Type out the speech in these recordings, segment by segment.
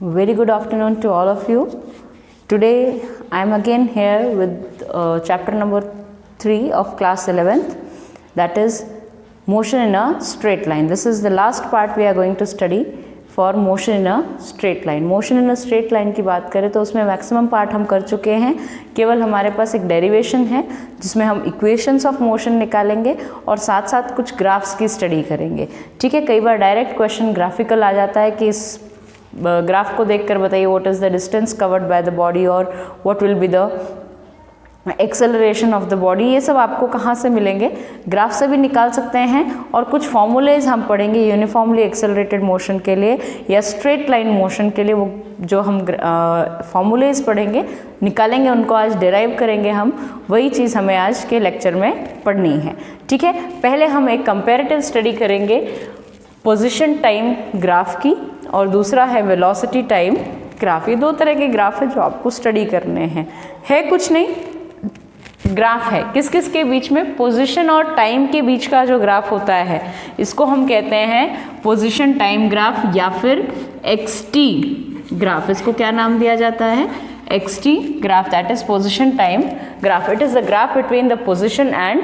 Very good afternoon to all of you. Today I am again here with chapter number 3 of class 11th, that is motion in a straight line. This is the last part we are going to study for motion in a straight line. Motion in a straight line की बात करें तो उसमें maximum part हम कर चुके हैं. केवल हमारे पास एक डेरिवेशन है जिसमें हम इक्वेशंस ऑफ मोशन निकालेंगे और साथ साथ कुछ ग्राफ्स की स्टडी करेंगे. ठीक है, कई बार डायरेक्ट क्वेश्चन ग्राफिकल आ जाता है कि इस ग्राफ को देखकर बताइए what is the distance covered by the body और what will be the acceleration of the body. ये सब आपको कहाँ से मिलेंगे? ग्राफ से भी निकाल सकते हैं. और कुछ फॉर्मूलेज हम पढ़ेंगे यूनिफॉर्मली एक्सेलरेटेड मोशन के लिए या स्ट्रेट लाइन मोशन के लिए. वो जो हम फॉर्मूलेज पढ़ेंगे निकालेंगे, उनको आज डिराइव करेंगे हम. वही चीज़ हमें आज के लेक्चर में पढ़नी है. ठीक है, पहले हम एक कंपेरेटिव स्टडी करेंगे पोजीशन टाइम ग्राफ की और दूसरा है वेलोसिटी टाइम ग्राफ. ये दो तरह के ग्राफ है जो आपको स्टडी करने हैं. है कुछ नहीं, ग्राफ है किस किस के बीच में? पोजीशन और टाइम के बीच का जो ग्राफ होता है इसको हम कहते हैं पोजीशन टाइम ग्राफ या फिर एक्सटी ग्राफ. इसको क्या नाम दिया जाता है? XT graph, that is position time graph. It is the graph between the position and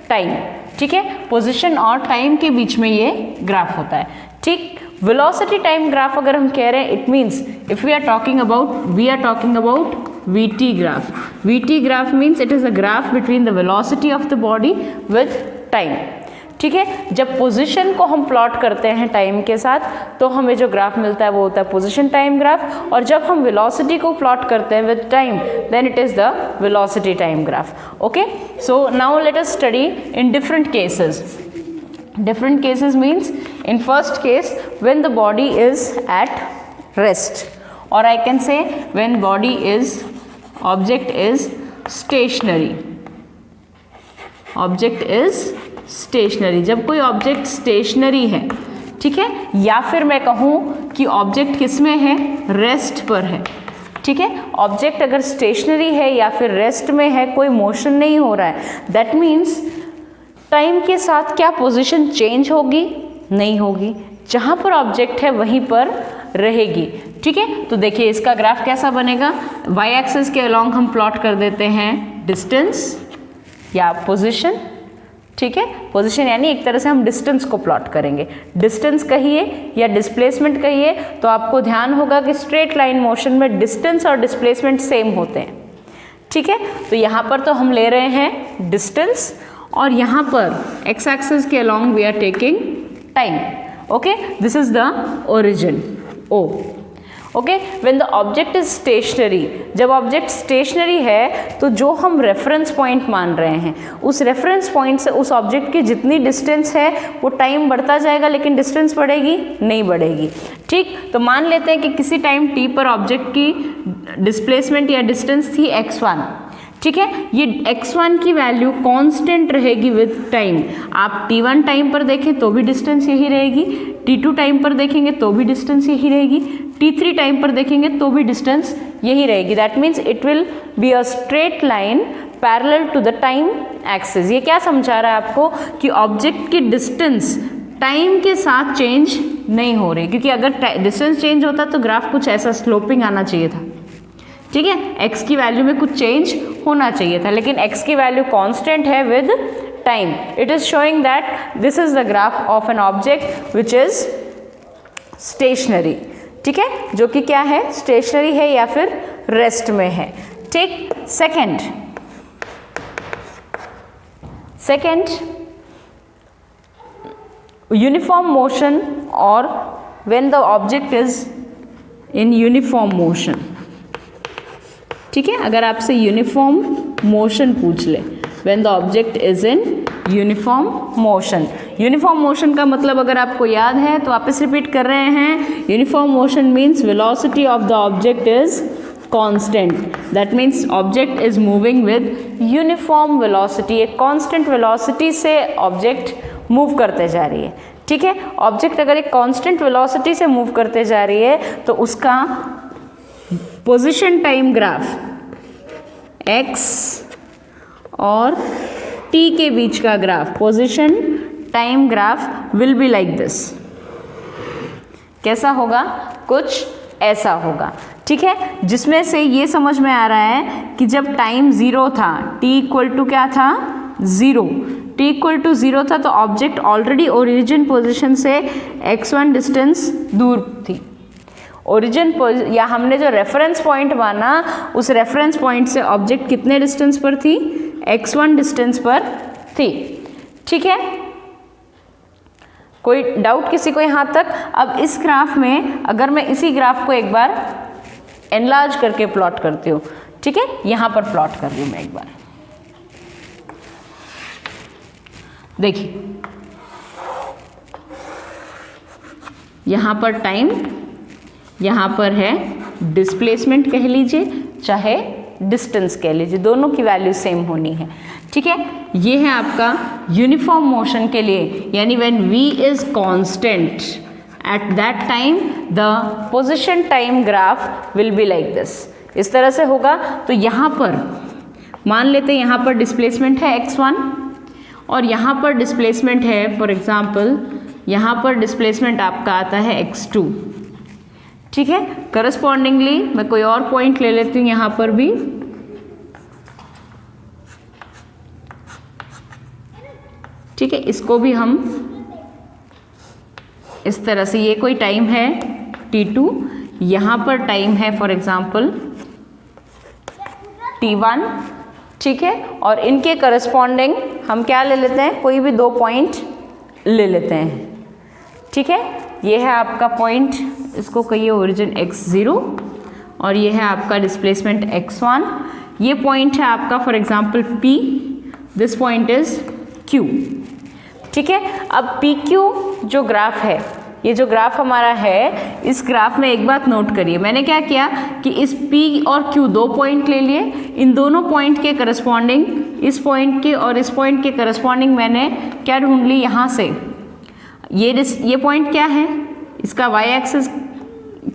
time. ठीक है, पोजीशन और टाइम के बीच में ये ग्राफ होता है. ठीक, वेलोसिटी टाइम ग्राफ अगर हम कह रहे हैं, it means if we are talking about VT graph. VT graph means it is a graph between the velocity of the body with time. ठीक है, जब पोजीशन को हम प्लॉट करते हैं टाइम के साथ तो हमें जो ग्राफ मिलता है वो होता है पोजीशन टाइम ग्राफ. और जब हम वेलोसिटी को प्लॉट करते हैं with time then it is the velocity time graph. Okay, so now let us study in different cases. Different cases means in first case when the body is at rest, or I can say when object is stationary. Object is stationary, जब कोई object stationary है. ठीक है, या फिर मैं कहूँ कि ऑब्जेक्ट किस में है? रेस्ट पर है. ठीक है, ऑब्जेक्ट अगर स्टेशनरी है या फिर रेस्ट में है, कोई मोशन नहीं हो रहा है, दैट मीन्स टाइम के साथ क्या पोजीशन चेंज होगी? नहीं होगी. जहाँ पर ऑब्जेक्ट है वहीं पर रहेगी. ठीक है, तो देखिए इसका ग्राफ कैसा बनेगा. वाई एक्सिस के अलोंग हम प्लॉट कर देते हैं डिस्टेंस या पोजीशन. ठीक है, पोजीशन यानी एक तरह से हम डिस्टेंस को प्लॉट करेंगे. डिस्टेंस कहिए या डिस्प्लेसमेंट कहिए, तो आपको ध्यान होगा कि स्ट्रेट लाइन मोशन में डिस्टेंस और डिस्प्लेसमेंट सेम होते हैं. ठीक है, तो यहाँ पर तो हम ले रहे हैं डिस्टेंस और यहाँ पर एक्स एक्सिस के along we are taking time. Okay, this is the origin O. Okay, when the object is stationary, जब ऑब्जेक्ट स्टेशनरी है तो जो हम रेफरेंस पॉइंट मान रहे हैं उस रेफरेंस पॉइंट से उस ऑब्जेक्ट की जितनी डिस्टेंस है वो टाइम बढ़ता जाएगा, लेकिन डिस्टेंस बढ़ेगी नहीं बढ़ेगी. ठीक, तो मान लेते हैं कि किसी टाइम t पर ऑब्जेक्ट की डिस्प्लेसमेंट या डिस्टेंस थी x1. ठीक है, ये x1 की वैल्यू कांस्टेंट रहेगी विद टाइम. आप t1 टाइम पर देखें तो भी डिस्टेंस यही रहेगी, t2 टाइम पर देखेंगे तो भी डिस्टेंस यही रहेगी, t3 टाइम पर देखेंगे तो भी डिस्टेंस यही रहेगी. That means it will be a straight line parallel to the time axis. ये क्या समझा रहा है आपको? कि ऑब्जेक्ट की डिस्टेंस टाइम के साथ चेंज नहीं हो रही, क्योंकि अगर डिस्टेंस चेंज होता तो ग्राफ कुछ ऐसा स्लोपिंग आना चाहिए था. ठीक है, x की वैल्यू में कुछ चेंज होना चाहिए था, लेकिन x की वैल्यू कांस्टेंट है with time. It is showing that this is the graph of an object which is stationary. ठीक है, जो कि क्या है? स्टेशनरी है या फिर रेस्ट में है. ठीक, सेकेंड यूनिफॉर्म मोशन और when the object is in uniform motion. ठीक है, अगर आपसे यूनिफॉर्म मोशन पूछ ले, when the object is in uniform motion. Uniform motion का मतलब अगर आपको याद है तो वापस रिपीट कर रहे हैं. Uniform motion means velocity of the object is constant. That means object is moving with uniform velocity. एक कांस्टेंट वेलोसिटी से ऑब्जेक्ट मूव करते जा रही है. ठीक है, ऑब्जेक्ट अगर एक कांस्टेंट वेलोसिटी से मूव करते जा रही है तो उसका पोजीशन टाइम ग्राफ x और t के बीच का graph position time graph will be like this. कैसा होगा? कुछ ऐसा होगा, ठीक है, जिसमें से ये समझ में आ रहा है कि जब टाइम 0 था, t इक्वल टू क्या था 0, t इक्वल टू 0 था तो ऑब्जेक्ट ऑलरेडी ओरिजिन पोजीशन से x1 डिस्टेंस दूर थी। ओरिजिन या हमने जो रेफरेंस पॉइंट माना उस रेफरेंस पॉइंट से ऑब्जेक्ट कितने डिस्टेंस पर थी, x1 डिस्टेंस पर थी, ठीक है। कोई डाउट किसी को यहाँ तक? अब इस ग्राफ में अगर मैं इसी ग्राफ को एक बार एनलार्ज करके प्लॉट करती हूँ, ठीक है, यहाँ पर प्लॉट कर रही हूँ मैं एक बार, देखिए यहाँ पर टाइम, यहाँ पर है डिस्प्लेसमेंट कह लीजिए चाहे डिस्टेंस कह लीजिए, दोनों की वैल्यू सेम होनी है, ठीक है। ये है आपका यूनिफॉर्म मोशन के लिए, यानी when v is constant at that time the position time graph will be like this, इस तरह से होगा। तो यहाँ पर मान लेते हैं यहाँ पर डिस्प्लेसमेंट है x1 और यहाँ पर डिस्प्लेसमेंट है, फॉर एग्जाम्पल यहाँ पर डिस्प्लेसमेंट आपका आता है x2, ठीक है। करस्पॉन्डिंगली मैं कोई और पॉइंट ले लेती हूँ यहाँ पर भी, ठीक है, इसको भी हम इस तरह से, ये कोई टाइम है t2, यहाँ पर टाइम है फॉर एग्जाम्पल t1, ठीक है, और इनके करस्पॉन्डिंग हम क्या ले लेते हैं, कोई भी 2 पॉइंट ले लेते हैं, ठीक है। ये है आपका पॉइंट, इसको कहिए ओरिजिन x0 और ये है आपका डिस्प्लेसमेंट x1, ये पॉइंट है आपका for example p, this point is q, ठीक है। अब PQ जो ग्राफ है, ये जो ग्राफ हमारा है, इस ग्राफ में एक बात नोट करिए, मैंने क्या किया कि इस P और Q 2 पॉइंट ले लिए, इन दोनों पॉइंट के करस्पॉन्डिंग, इस पॉइंट के और इस पॉइंट के करस्पॉन्डिंग मैंने क्या ढूंढ ली, यहाँ से ये पॉइंट क्या है, इसका y एक्सिस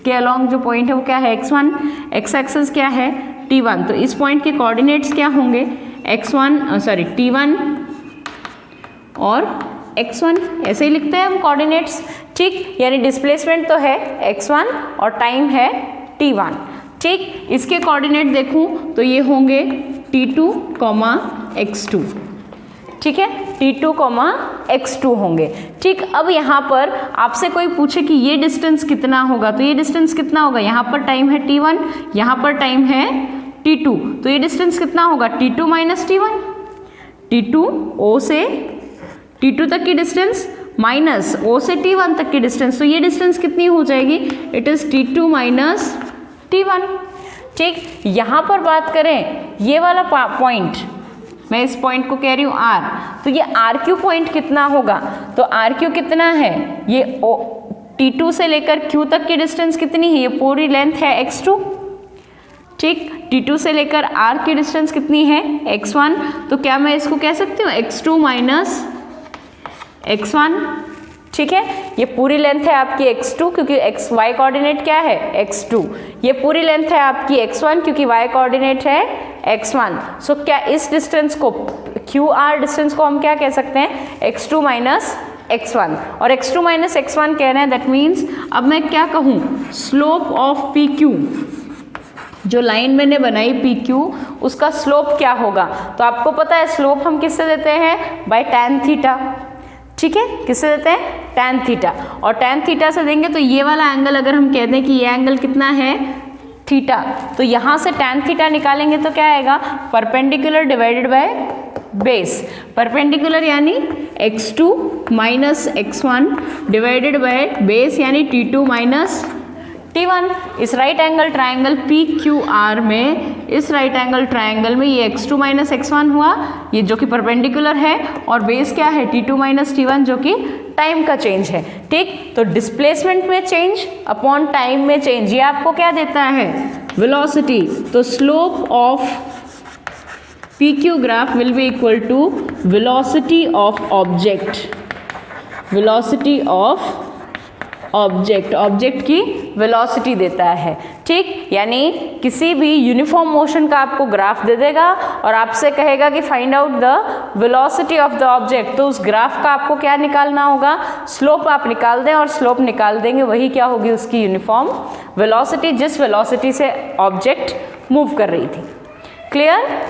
के अलॉन्ग जो पॉइंट है वो क्या है x1, x एक्सिस क्या है t1, तो इस पॉइंट के कोऑर्डिनेट्स क्या होंगे t1 और x1, ऐसे ही लिखते हैं हम कोऑर्डिनेट्स, ठीक, यानी डिस्प्लेसमेंट तो है x1 और टाइम है t1, ठीक। इसके कोऑर्डिनेट देखूं तो ये होंगे t2, x2, ठीक है, t2, x2 होंगे, ठीक। अब यहाँ पर आपसे कोई पूछे कि ये डिस्टेंस कितना होगा, तो ये डिस्टेंस कितना होगा, यहाँ पर टाइम है t1, यहाँ पर टाइम है t2, तो ये डिस्टेंस कितना होगा, t2 minus t1, t2 O से t2 तक की डिस्टेंस माइनस O से t1 तक की डिस्टेंस, तो ये डिस्टेंस कितनी हो जाएगी, it is t2 minus t1, ठीक। यहाँ पर बात करें ये वाला पॉइंट, मैं इस पॉइंट को कह रही हूँ R, तो ये RQ पॉइंट कितना होगा, तो RQ कितना है, ये T2 से लेकर Q तक की डिस्टेंस कितनी है, ये पूरी लेंथ है x2, ठीक। T2 से लेकर R की डिस्टेंस कितनी है x1, तो क्या मैं इसको कह सकती हूँ x2 माइनस x1, ठीक है। ये पूरी लेंथ है आपकी x2 क्योंकि y कोऑर्डिनेट क्या है x2, ये पूरी लेंथ है आपकी x1 क्योंकि y कोऑर्डिनेट है x1, सो क्या इस डिस्टेंस को QR डिस्टेंस को हम क्या कह सकते हैं, x2 माइनस x1, और x2 माइनस x1 कह रहे हैं, दैट मीन्स अब मैं क्या कहूँ, स्लोप ऑफ PQ, जो लाइन मैंने बनाई PQ उसका स्लोप क्या होगा, तो आपको पता है स्लोप हम किससे देते हैं, बाय tan थीटा, ठीक है, किससे देते हैं, tan थीटा, और tan थीटा से देंगे तो ये वाला एंगल अगर हम कहते हैं कि ये एंगल कितना है थीटा, तो यहाँ से tan थीटा निकालेंगे तो क्या आएगा, perpendicular divided by base, perpendicular यानी x2 minus x1 divided by base यानी t2 माइनस t1। इस राइट एंगल ट्राइंगल PQR में, इस राइट एंगल ट्राइंगल में ये x2 माइनस x1 हुआ, ये जो कि परपेंडिकुलर है, और बेस क्या है t2 माइनस t1 जो कि टाइम का चेंज है, ठीक। तो डिस्प्लेसमेंट में चेंज अपॉन टाइम में चेंज, ये आपको क्या देता है, वेलोसिटी, तो slope of PQ graph will be equal to velocity of object, velocity of object की वेलोसिटी देता है, ठीक। यानी किसी भी यूनिफॉर्म मोशन का आपको ग्राफ दे देगा और आपसे कहेगा कि find out the velocity of the object, तो उस ग्राफ का आपको क्या निकालना होगा, स्लोप आप निकाल दें और स्लोप निकाल देंगे, वही क्या होगी उसकी यूनिफॉर्म वेलोसिटी, जिस वेलोसिटी से ऑब्जेक्ट मूव कर रही थी। क्लियर?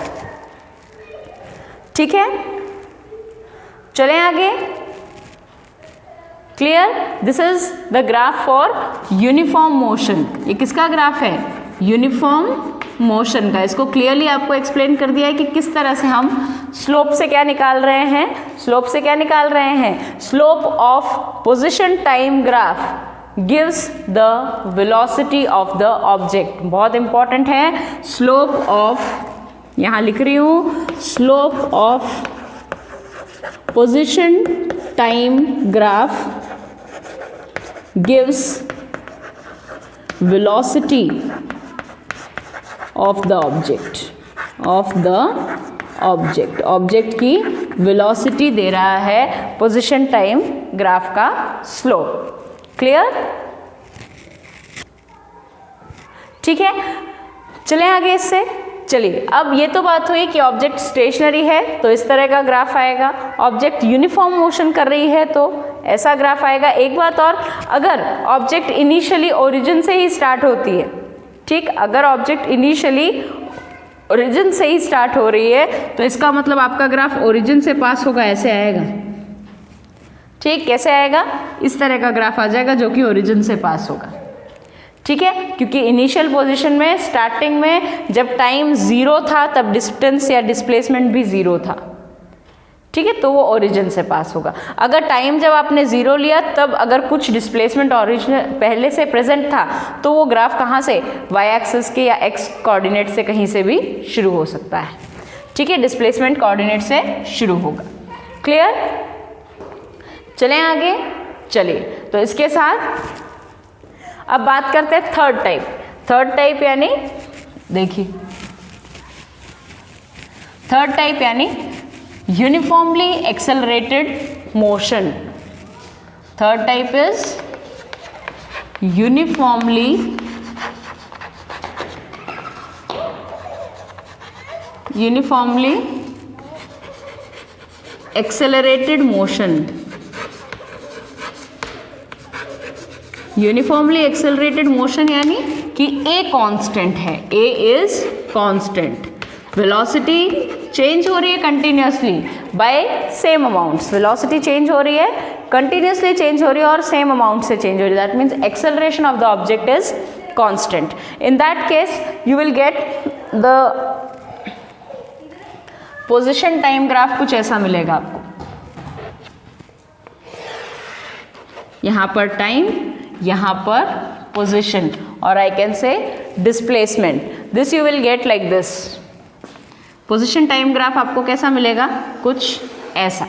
ठीक है, चलें आगे। Clear? This is the graph for uniform motion. ये किसका ग्राफ है? यूनिफॉर्म मोशन का। इसको क्लियरली आपको एक्सप्लेन कर दिया है कि किस तरह से हम स्लोप से क्या निकाल रहे हैं, स्लोप से क्या निकाल रहे हैं, slope of position time graph gives the velocity of the object. बहुत इंपॉर्टेंट है, स्लोप ऑफ, यहां लिख रही हूं, slope of position time graph gives velocity of the object की velocity दे रहा है पोजीशन टाइम ग्राफ का स्लोप। क्लियर? ठीक है, चलें आगे इससे। चलिए, अब ये तो बात हुई कि ऑब्जेक्ट स्टेशनरी है तो इस तरह का ग्राफ आएगा, ऑब्जेक्ट यूनिफॉर्म मोशन कर रही है तो ऐसा ग्राफ आएगा। एक बात और, अगर ऑब्जेक्ट इनिशियली ओरिजिन से ही स्टार्ट होती है, ठीक, अगर ऑब्जेक्ट इनिशियली ओरिजिन से ही स्टार्ट हो रही है तो इसका मतलब आपका ग्राफ ओरिजिन से पास होगा, ऐसे आएगा। ठीक, कैसे आएगा? इस तरह का ग्राफ आ जाएगा जो कि ओरिजिन से पास होगा। ठीक है, क्योंकि इनिशियल पोजीशन में, स्टार्टिंग में जब टाइम 0 था तब डिस्टेंस या डिस्प्लेसमेंट भी 0 था। ठीक है, तो वो ओरिजिन से पास होगा। अगर टाइम जब आपने 0 लिया तब अगर कुछ डिस्प्लेसमेंट ओरिजिन पहले से प्रेजेंट था तो वो ग्राफ कहाँ से, वाई एक्सिस के या एक्स कोऑर्डिनेट से कहीं से भी शुरू हो सकता है। ठीक है, डिस्प्लेसमेंट कोऑर्डिनेट से शुरू होगा। क्लियर? चलें आगे। चलिए, तो इसके साथ अब बात करते हैं थर्ड टाइप। थर्ड टाइप यानी, देखिए, थर्ड टाइप यानी uniformly accelerated motion. Third type is uniformly accelerated motion. Uniformly accelerated motion यानी कि ए कांस्टेंट है, a is constant, velocity change हो रही है continuously by same amounts. Velocity change हो रही है, कंटिन्यूसली चेंज हो रही है और सेम अमाउंट से चेंज हो रही है। That means acceleration of the object is constant. In that case you will get the position time graph कुछ ऐसा मिलेगा आपको। यहां पर टाइम, यहाँ पर पोजीशन, और आई कैन से displacement. This you will get like this. Position time graph आपको कैसा मिलेगा? कुछ ऐसा।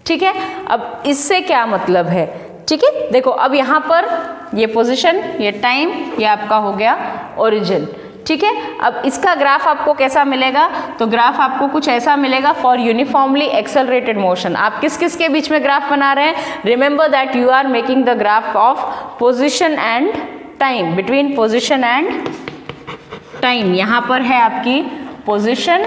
ठीक है, अब इससे क्या मतलब है? ठीक है, देखो, अब यहाँ पर ये पोजीशन, ये टाइम, ये आपका हो गया ओरिजिन। ठीक है, अब इसका ग्राफ आपको कैसा मिलेगा? तो ग्राफ आपको कुछ ऐसा मिलेगा फॉर यूनिफॉर्मली एक्सेलरेटेड मोशन। आप किस किस के बीच में ग्राफ बना रहे हैं? Remember that you are making the graph of position and time, between position and time. यहाँ पर है आपकी पोजीशन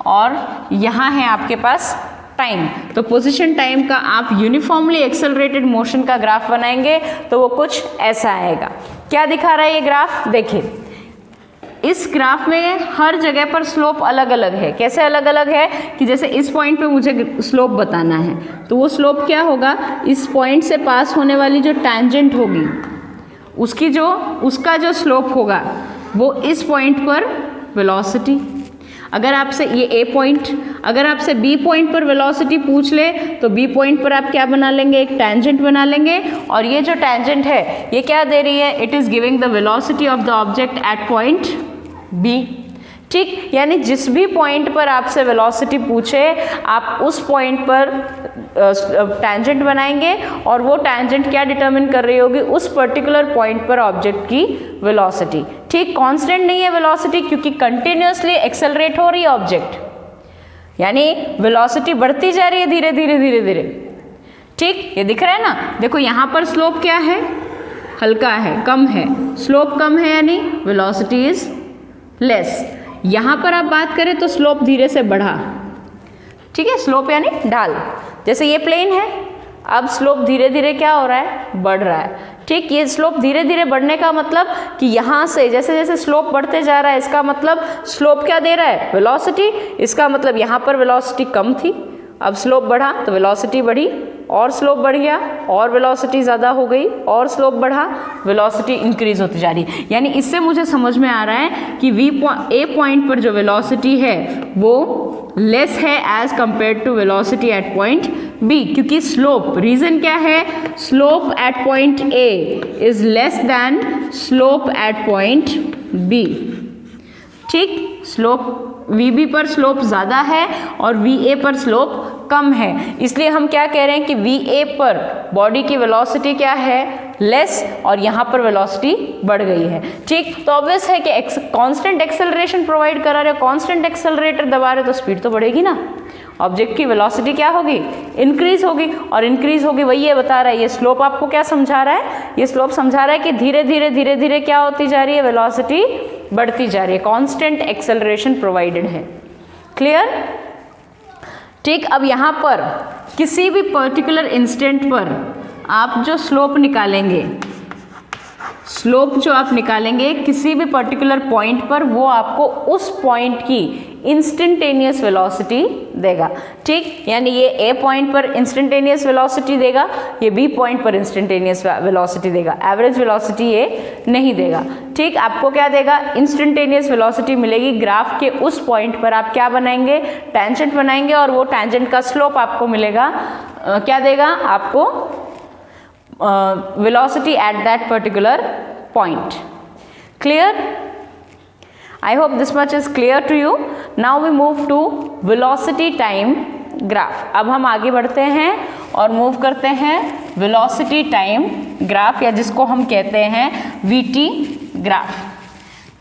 और यहाँ है आपके पास टाइम। तो पोजीशन टाइम का आप यूनिफॉर्मली एक्सेलरेटेड मोशन का ग्राफ बनाएंगे तो वो कुछ ऐसा आएगा। क्या दिखा रहा है ये ग्राफ? देखिए, इस ग्राफ में हर जगह पर स्लोप अलग अलग है। कैसे अलग अलग है? कि जैसे इस पॉइंट पे मुझे स्लोप बताना है तो वो स्लोप क्या होगा, इस पॉइंट से पास होने वाली जो टैंजेंट होगी उसका जो स्लोप होगा वो इस पॉइंट पर वेलोसिटी। अगर आपसे ये ए पॉइंट, अगर आपसे बी पॉइंट पर वेलोसिटी पूछ ले तो बी पॉइंट पर आप क्या बना लेंगे? एक टैंजेंट बना लेंगे, और ये जो टैंजेंट है ये क्या दे रही है? It is giving the velocity of the object at point B. ठीक, यानी जिस भी पॉइंट पर आपसे वेलोसिटी पूछे आप उस पॉइंट पर टैंजेंट बनाएंगे और वो टैंजेंट क्या डिटरमिन कर रही होगी? उस पर्टिकुलर पॉइंट पर ऑब्जेक्ट की वेलोसिटी। ठीक, कांस्टेंट नहीं है वेलोसिटी क्योंकि कंटिन्यूसली एक्सेलरेट हो रही है ऑब्जेक्ट, यानी वेलोसिटी बढ़ती जा रही है धीरे धीरे धीरे धीरे। ठीक, ये दिख रहा है ना, देखो यहाँ पर स्लोप क्या है, हल्का है, कम है, स्लोप कम है यानी वेलोसिटी इज लेस। यहाँ पर आप बात करें तो स्लोप धीरे से बढ़ा, ठीक है, स्लोप यानी ढाल, जैसे ये प्लेन है, अब स्लोप धीरे धीरे क्या हो रहा है, बढ़ रहा है, ठीक। ये स्लोप धीरे धीरे बढ़ने का मतलब कि यहाँ से जैसे जैसे स्लोप बढ़ते जा रहा है, इसका मतलब स्लोप क्या दे रहा है, वेलोसिटी। इसका मतलब यहाँ पर वेलोसिटी कम थी, अब स्लोप बढ़ा तो वेलोसिटी बढ़ी, और स्लोप बढ़ गया और वेलोसिटी ज़्यादा हो गई, और स्लोप बढ़ा, वेलोसिटी इंक्रीज होती जा रही है। यानी इससे मुझे समझ में आ रहा है कि ए पॉइंट पर जो वेलोसिटी है वो लेस है as compare to velocity at point B, क्योंकि स्लोप, रीजन क्या है, slope at point A is less than slope at point B, ठीक। स्लोप VB पर स्लोप ज़्यादा है और VA पर स्लोप कम है, इसलिए हम क्या कह रहे हैं कि VA पर बॉडी की वेलोसिटी क्या है, लेस, और यहाँ पर वेलोसिटी बढ़ गई है, ठीक। तो ऑब्वियस है कि कांस्टेंट एक्सेलरेशन प्रोवाइड करा रहे हो, कांस्टेंट एक्सेलरेटर दबा रहे हो तो स्पीड तो बढ़ेगी ना, ऑब्जेक्ट की वेलोसिटी क्या होगी, इंक्रीज होगी, और इंक्रीज होगी, वही ये बता रहा है। ये स्लोप आपको क्या समझा रहा है, ये स्लोप समझा रहा है कि धीरे धीरे धीरे धीरे क्या होती जा रही है, वेलोसिटी बढ़ती जा रही है, कांस्टेंट एक्सेलरेशन प्रोवाइडेड है, क्लियर, ठीक। अब यहाँ पर किसी भी पर्टिकुलर इंस्टेंट पर आप जो स्लोप निकालेंगे, स्लोप जो आप निकालेंगे किसी भी पर्टिकुलर पॉइंट पर, वो आपको उस पॉइंट की इंस्टेंटेनियस वेलोसिटी देगा, ठीक। यानी ये ए पॉइंट पर इंस्टेंटेनियस वेलोसिटी देगा, ये बी पॉइंट पर इंस्टेंटेनियस वेलोसिटी देगा, एवरेज वेलोसिटी ये नहीं देगा, ठीक। आपको क्या देगा, इंस्टेंटेनियस वेलोसिटी मिलेगी, ग्राफ के उस पॉइंट पर आप क्या बनाएंगे, टेंजेंट बनाएंगे, और वो टेंजेंट का स्लोप आपको मिलेगा, क्या देगा आपको, velocity at that particular point, clear? I hope this much is clear to you. Now we move to velocity time graph. अब हम आगे बढ़ते हैं और मूव करते हैं velocity time graph, या जिसको हम कहते हैं VT ग्राफ,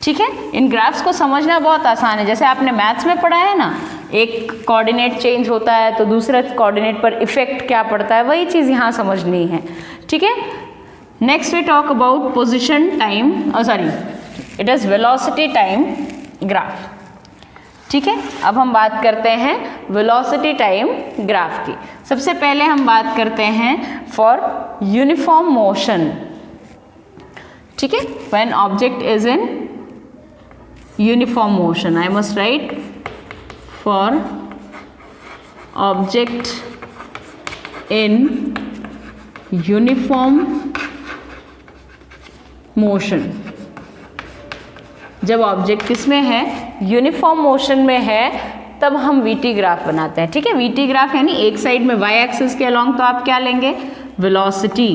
ठीक है। इन ग्राफ्स को समझना बहुत आसान है, जैसे आपने मैथ्स में पढ़ा है ना, एक कोऑर्डिनेट चेंज होता है तो दूसरे कोऑर्डिनेट पर इफेक्ट क्या पड़ता है, वही चीज़ यहाँ समझनी है, ठीक है। Next we talk about position time, sorry it is velocity time graph, ठीक है। अब हम बात करते हैं वेलोसिटी टाइम ग्राफ की। सबसे पहले हम बात करते हैं फॉर यूनिफॉर्म मोशन, ठीक है। When object is in uniform motion, I must write for object in uniform motion, जब ऑब्जेक्ट किस में है, यूनिफॉर्म मोशन में है, तब हम VT ग्राफ बनाते हैं, ठीक है। VT ग्राफ यानी एक साइड में y एक्सिस के अलॉन्ग तो आप क्या लेंगे, वेलोसिटी,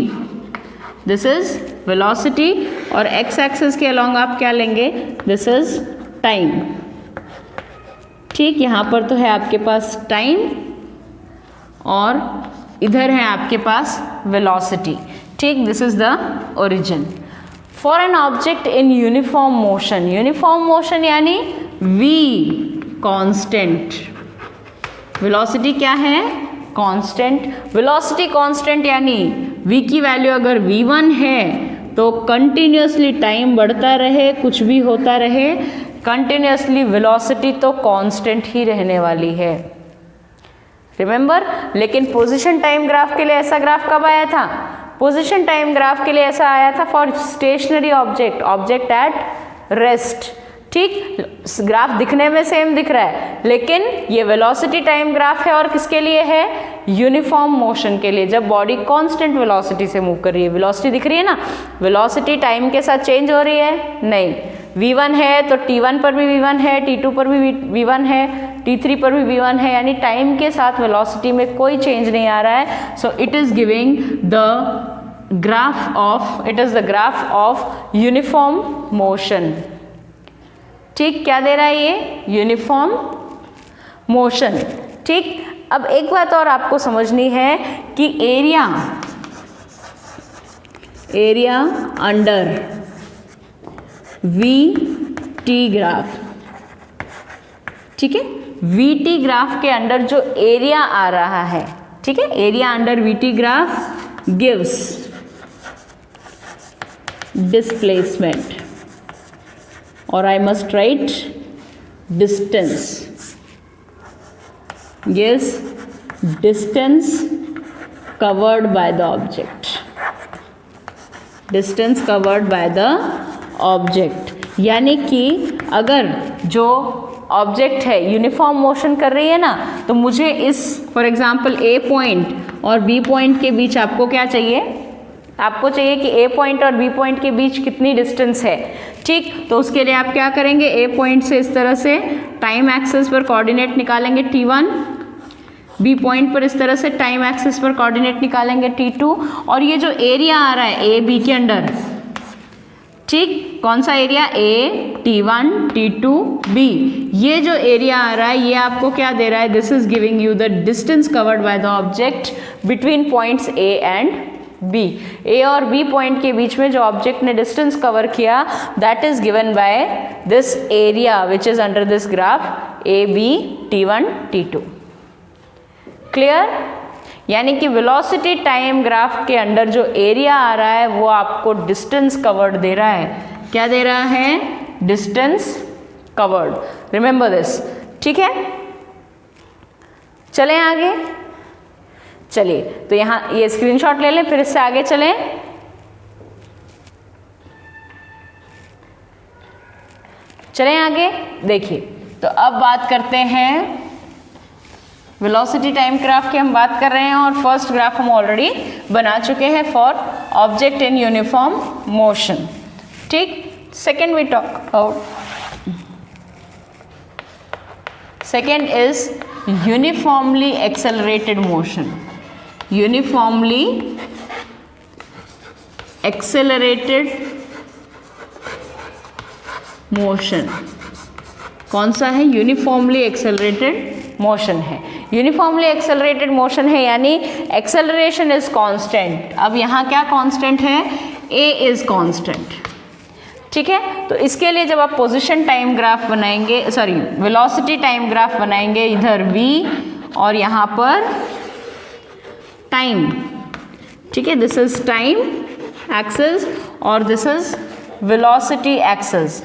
दिस इज वेलोसिटी, और x एक्सिस के अलॉन्ग आप क्या लेंगे, दिस इज टाइम, ठीक। यहाँ पर तो है आपके पास टाइम और इधर है आपके पास वेलोसिटी, ठीक। This is the origin for an object in uniform motion, uniform motion यानी v कांस्टेंट, वेलोसिटी क्या है, कांस्टेंट, वेलोसिटी कांस्टेंट यानी v की वैल्यू अगर v1 है तो कंटिन्यूसली टाइम बढ़ता रहे, कुछ भी होता रहे, कंटिन्यूसली वेलोसिटी तो कांस्टेंट ही रहने वाली है, रिमेंबर। लेकिन पोजीशन टाइम ग्राफ के लिए ऐसा ग्राफ कब आया था, पोजीशन टाइम ग्राफ के लिए ऐसा आया था for stationary object, object at rest, ठीक। ग्राफ दिखने में सेम दिख रहा है, लेकिन ये वेलोसिटी टाइम ग्राफ है और किसके लिए है, यूनिफॉर्म मोशन के लिए, जब बॉडी कांस्टेंट वेलोसिटी से मूव कर रही है। वेलोसिटी दिख रही है ना, वेलोसिटी टाइम के साथ चेंज हो रही है, नहीं, v1 है तो t1 पर भी v1 है, t2 पर भी v1 है, t3 पर भी v1 है, यानी टाइम के साथ वेलोसिटी में कोई चेंज नहीं आ रहा है। So it is giving the graph of, it is the graph of uniform motion, ठीक। क्या दे रहा है ये, यूनिफॉर्म मोशन, ठीक। अब एक बात और आपको समझनी है कि एरिया अंडर VT ग्राफ, ठीक है, VT ग्राफ के अंडर जो एरिया आ रहा है, ठीक है, area under VT graph gives displacement, और I must write distance, gives distance covered by the object, distance covered by the object। यानी कि अगर जो ऑब्जेक्ट है यूनिफॉर्म मोशन कर रही है ना, तो मुझे इस फॉर एग्जांपल A पॉइंट और B पॉइंट के बीच आपको क्या चाहिए, आपको चाहिए कि A पॉइंट और B पॉइंट के बीच कितनी डिस्टेंस है। ठीक, तो उसके लिए आप क्या करेंगे, A पॉइंट से इस तरह से टाइम एक्सिस पर कोऑर्डिनेट निकालेंगे T1, B पॉइंट पर इस तरह से टाइम एक्सिस पर कोऑर्डिनेट निकालेंगे T2, और ये जो एरिया आ रहा है A B के अंडर, ठीक, कौन सा area, A T1 T2 B, ये जो एरिया आ रहा है ये आपको क्या दे रहा है, this is giving you the distance covered by the object between points A and B। A और B पॉइंट के बीच में जो ऑब्जेक्ट ने डिस्टेंस कवर किया, that is given by this area which is under this graph A B T1 T2। Clear? यानी कि velocity time graph के अंडर जो एरिया आ रहा है वो आपको डिस्टेंस कवर्ड दे रहा है। क्या दे रहा है, डिस्टेंस कवर्ड, रिमेंबर दिस। ठीक है, चलें आगे, चलिए तो यहाँ ये स्क्रीनशॉट ले लें, फिर इससे आगे चलें। चलें आगे, देखिए तो अब बात करते हैं वेलोसिटी टाइम ग्राफ की, हम बात कर रहे हैं और फर्स्ट ग्राफ हम ऑलरेडी बना चुके हैं for object in uniform motion. ठीक, second we talk about, second is uniformly accelerated motion. Uniformly accelerated motion कौन सा है, यूनिफॉर्मली एक्सेलरेटेड मोशन है। यूनिफॉर्मली एक्सेलरेटेड मोशन है यानी एक्सेलरेशन इज कांस्टेंट। अब यहाँ क्या कांस्टेंट है, A इज कांस्टेंट। ठीक है, तो इसके लिए जब आप पोजीशन टाइम ग्राफ बनाएंगे, सॉरी वेलोसिटी टाइम ग्राफ बनाएंगे, इधर V और यहाँ पर टाइम। ठीक है, दिस इज टाइम एक्सिस और this is velocity axis.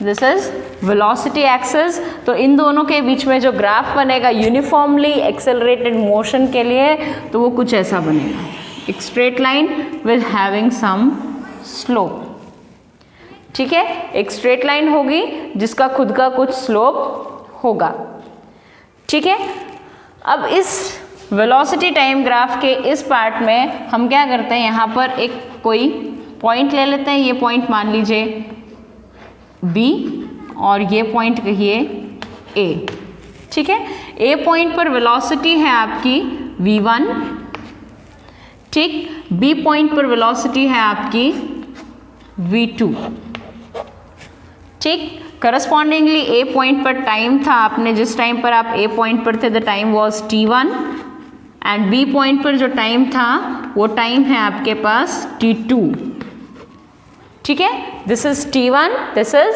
This is velocity axis. तो इन दोनों के बीच में जो ग्राफ बनेगा यूनिफॉर्मली एक्सेलरेटेड मोशन के लिए, तो वो कुछ ऐसा बनेगा, एक straight line with having some slope. ठीक है, एक स्ट्रेट लाइन होगी जिसका खुद का कुछ स्लोप होगा। ठीक है, अब इस वेलोसिटी टाइम ग्राफ के इस पार्ट में हम क्या करते हैं, यहाँ पर एक कोई पॉइंट ले लेते हैं। ये पॉइंट मान लीजिए B और ये पॉइंट कहिए A। ठीक है, A पॉइंट पर वेलोसिटी है आपकी V1। ठीक, B पॉइंट पर वेलोसिटी है आपकी V2। ठीक, करस्पॉन्डिंगली A पॉइंट पर टाइम था, आपने जिस टाइम पर आप A पॉइंट पर थे the time was T1 and B point पर जो टाइम था वो टाइम है आपके पास T2। ठीक है, this is T1, this is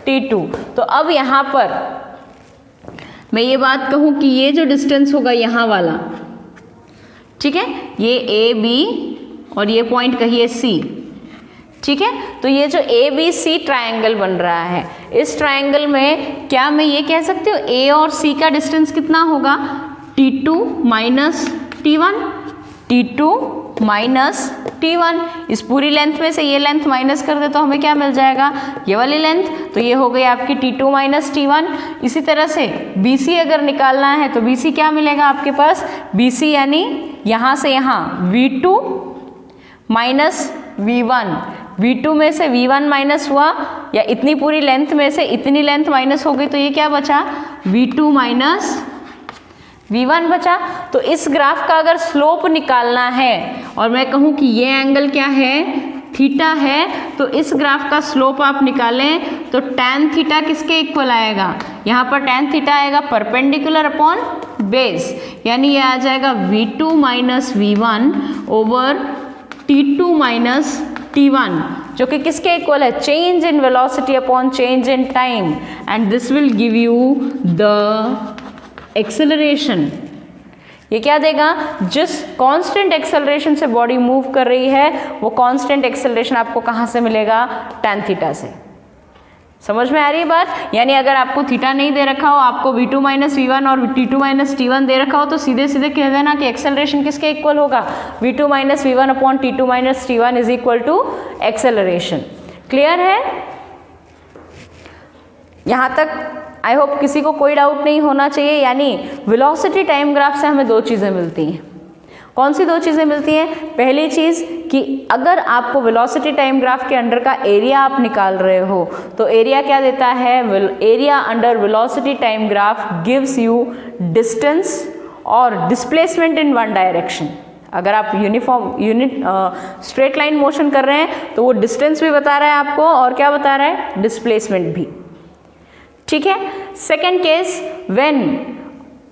T2। तो अब यहाँ पर मैं ये बात कहूँ कि ये जो डिस्टेंस होगा यहाँ वाला, ठीक है, ये A B और ये पॉइंट कहिए C। ठीक है, तो ये जो ABC ट्रायंगल बन रहा है, इस ट्रायंगल में क्या मैं ये कह सकती हूँ A और C का डिस्टेंस कितना होगा, T2 minus T1, T2 minus T1। इस पूरी लेंथ में से ये लेंथ माइनस कर दे तो हमें क्या मिल जाएगा, ये वाली लेंथ, तो ये हो गई आपकी T2 माइनस T1। इसी तरह से BC अगर निकालना है तो BC क्या मिलेगा आपके पास, BC यानी यहाँ से यहाँ V2 माइनस V1। V2 में से V1 माइनस हुआ, या इतनी पूरी लेंथ में से इतनी लेंथ माइनस हो गई, तो ये क्या बचा, V2 माइनस V1 बचा। तो इस ग्राफ का अगर स्लोप निकालना है और मैं कहूँ कि ये एंगल क्या है, थीटा है, तो इस ग्राफ का स्लोप आप निकालें तो tan थीटा किसके इक्वल आएगा, यहाँ पर tan थीटा आएगा परपेंडिकुलर अपॉन बेस, यानी ये आ जाएगा V2 minus V1 over T2 minus T1। जो कि किसके इक्वल है, change in velocity upon change in time, and this will give you the acceleration. ये क्या देगा, जिस कांस्टेंट एक्सेलरेशन से बॉडी मूव कर रही है वो कांस्टेंट एक्सेलरेशन आपको कहाँ से मिलेगा, tan थीटा से। समझ में आ रही है बात? यानी अगर आपको थीटा नहीं दे रखा हो, आपको v2 माइनस v1 और t2 माइनस t1 दे रखा हो, तो सीधे सीधे कह देना कि एक्सेलरेशन किसके इक्वल होगा, v2 minus v1 upon t2 minus t1 is equal to acceleration. Clear है? यहाँ तक आई होप किसी को कोई डाउट नहीं होना चाहिए। यानी वेलोसिटी टाइम ग्राफ से हमें दो चीज़ें मिलती हैं। कौन सी दो चीज़ें मिलती हैं? पहली चीज़ कि अगर आपको वेलोसिटी टाइम ग्राफ के अंडर का एरिया आप निकाल रहे हो तो एरिया क्या देता है, area under velocity time graph gives you distance और डिस्प्लेसमेंट इन वन डायरेक्शन। अगर आप स्ट्रेट लाइन मोशन कर रहे हैं तो वो डिस्टेंस भी बता रहा है आपको और क्या बता रहा है, डिस्प्लेसमेंट भी। ठीक है। Second case, when